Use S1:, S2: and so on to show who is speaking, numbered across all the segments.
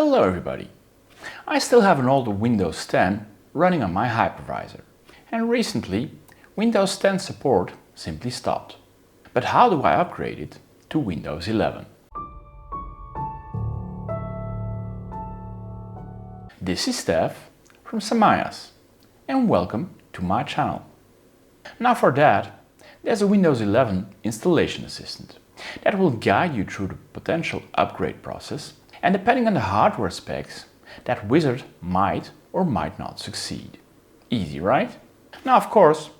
S1: Hello everybody! I still have an older Windows 10 running on my hypervisor, and recently Windows 10 support simply stopped. But how do I upgrade it to Windows 11? This is Stef from Samayas, and welcome to my channel. Now for that, there's a Windows 11 installation assistant that will guide you through the potential upgrade process, and depending on the hardware specs, that wizard might or might not succeed. Easy, right? Now of course,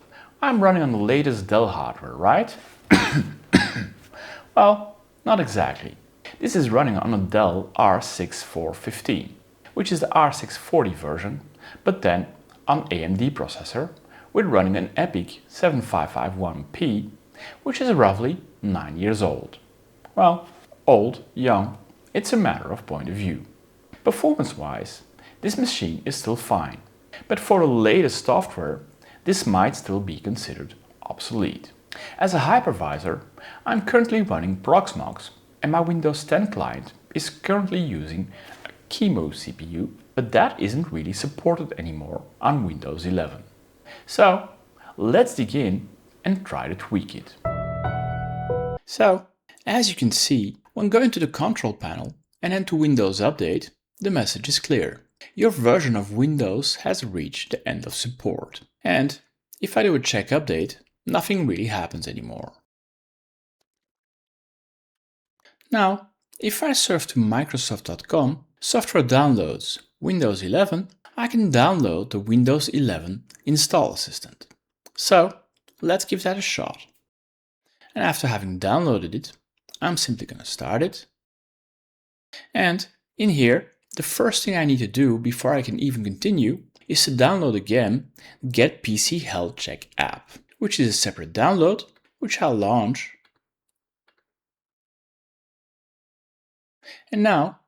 S1: I'm running on the latest Dell hardware, right? Well, not exactly. This is running on a Dell R6415, which is the R640 version, but then on AMD processor, with running an EPYC 7551P, which is roughly 9 years old. Well, old, young, it's a matter of point of view. Performance-wise, this machine is still fine, but for the latest software, this might still be considered obsolete. As a hypervisor, I'm currently running Proxmox, and my Windows 10 client is currently using a QEMU CPU, but that isn't really supported anymore on Windows 11. So, let's dig in and try to tweak it. So, as you can see, when going to the control panel and then to Windows Update, the message is clear. Your version of Windows has reached the end of support. And if I do a check update, nothing really happens anymore. Now, if I surf to Microsoft.com, software downloads, Windows 11, I can download the Windows 11 install assistant. So, let's give that a shot. And after having downloaded it, I'm simply going to start it. And in here, the first thing I need to do before I can even continue is to download again Get PC Health Check app, which is a separate download, which I'll launch. And now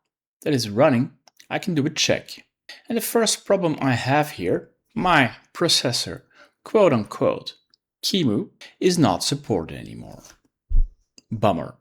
S1: that it's running, I can do a check. And the first problem I have here, my processor, quote unquote, QEMU, is not supported anymore. Bummer.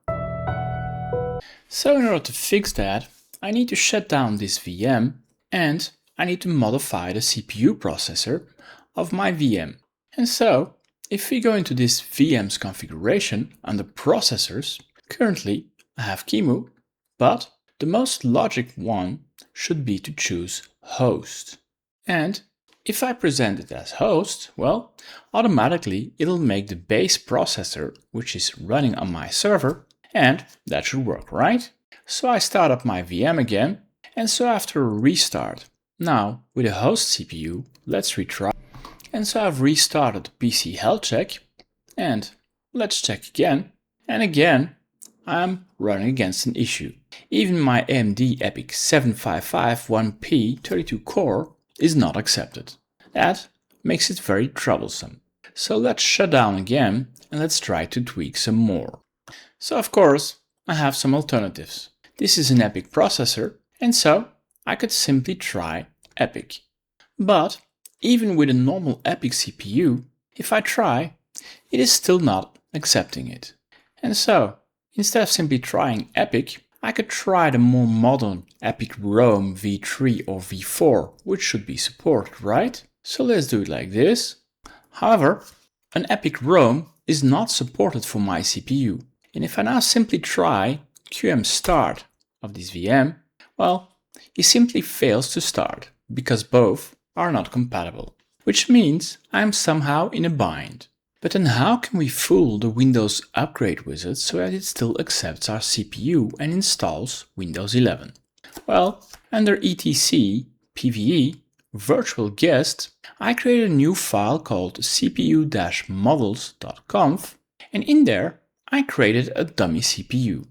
S1: So in order to fix that, I need to shut down this VM and I need to modify the CPU processor of my VM. And so, if we go into this VM's configuration under processors, currently I have QEMU, but the most logic one should be to choose host. And if I present it as host, well, automatically it'll make the base processor, which is running on my server, and that should work, right? So I start up my VM again, and so after a restart, now with a host CPU, let's retry. And so I've restarted the PC Health Check, and let's check again. And again, I'm running against an issue. Even my AMD EPYC 7551P 32 core is not accepted. That makes it very troublesome. So let's shut down again and let's try to tweak some more. So of course, I have some alternatives. This is an EPYC processor, and so I could simply try EPYC. But even with a normal EPYC CPU, if I try, it is still not accepting it. And so, instead of simply trying EPYC, I could try the more modern EPYC Rome v3 or v4, which should be supported, right? So let's do it like this. However, an EPYC Rome is not supported for my CPU. And if I now simply try QM start of this VM, well, it simply fails to start because both are not compatible, which means I'm somehow in a bind. But then how can we fool the Windows upgrade wizard so that it still accepts our CPU and installs Windows 11? Well, under etc pve virtual guest, I created a new file called cpu-models.conf, and in there I created a dummy CPU.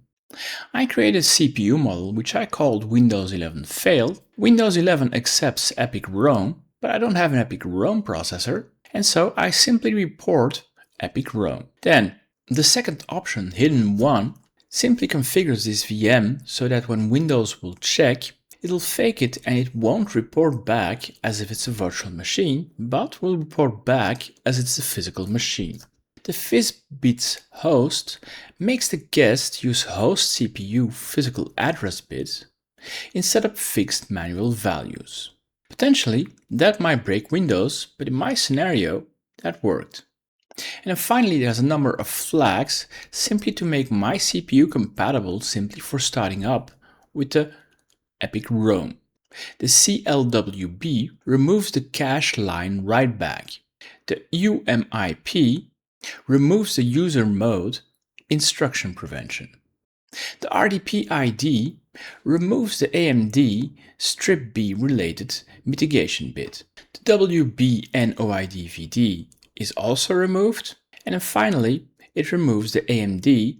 S1: I created a CPU model which I called Windows 11 fail. Windows 11 accepts EPYC Rome, but I don't have an EPYC Rome processor, and so I simply report EPYC Rome. Then, the second option, hidden 1, simply configures this VM so that when Windows will check, it'll fake it and it won't report back as if it's a virtual machine, but will report back as it's a physical machine. The physbits host makes the guest use host CPU physical address bit and set up fixed manual values. Potentially, that might break Windows, but in my scenario, that worked. And then finally, there's a number of flags simply to make my CPU compatible simply for starting up with the EPYC ROM. The CLWB removes the cache line write back. The UMIP removes the user mode instruction prevention. The RDP-ID removes the AMD strip B related mitigation bit. The WBNOIDVD is also removed. And then finally, it removes the AMD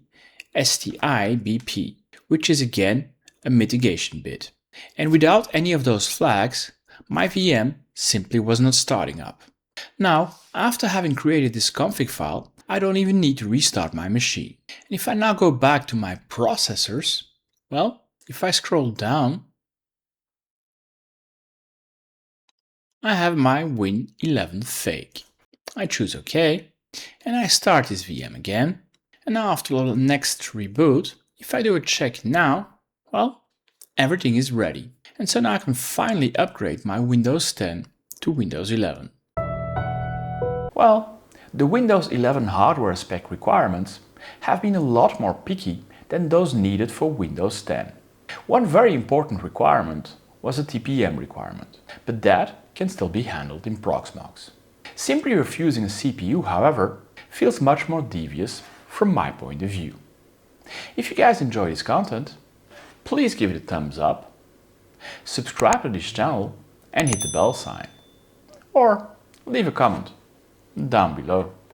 S1: STIBP, which is again a mitigation bit. And without any of those flags, my VM simply was not starting up. Now, after having created this config file, I don't even need to restart my machine. And if I now go back to my processors, well, if I scroll down, I have my Win11 fake. I choose OK, and I start this VM again. And now after the next reboot, if I do a check now, well, everything is ready. And so now I can finally upgrade my Windows 10 to Windows 11. Well, the Windows 11 hardware spec requirements have been a lot more picky than those needed for Windows 10. One very important requirement was a TPM requirement, but that can still be handled in Proxmox. Simply refusing a CPU, however, feels much more devious from my point of view. If you guys enjoy this content, please give it a thumbs up, subscribe to this channel and hit the bell sign, or leave a comment down below.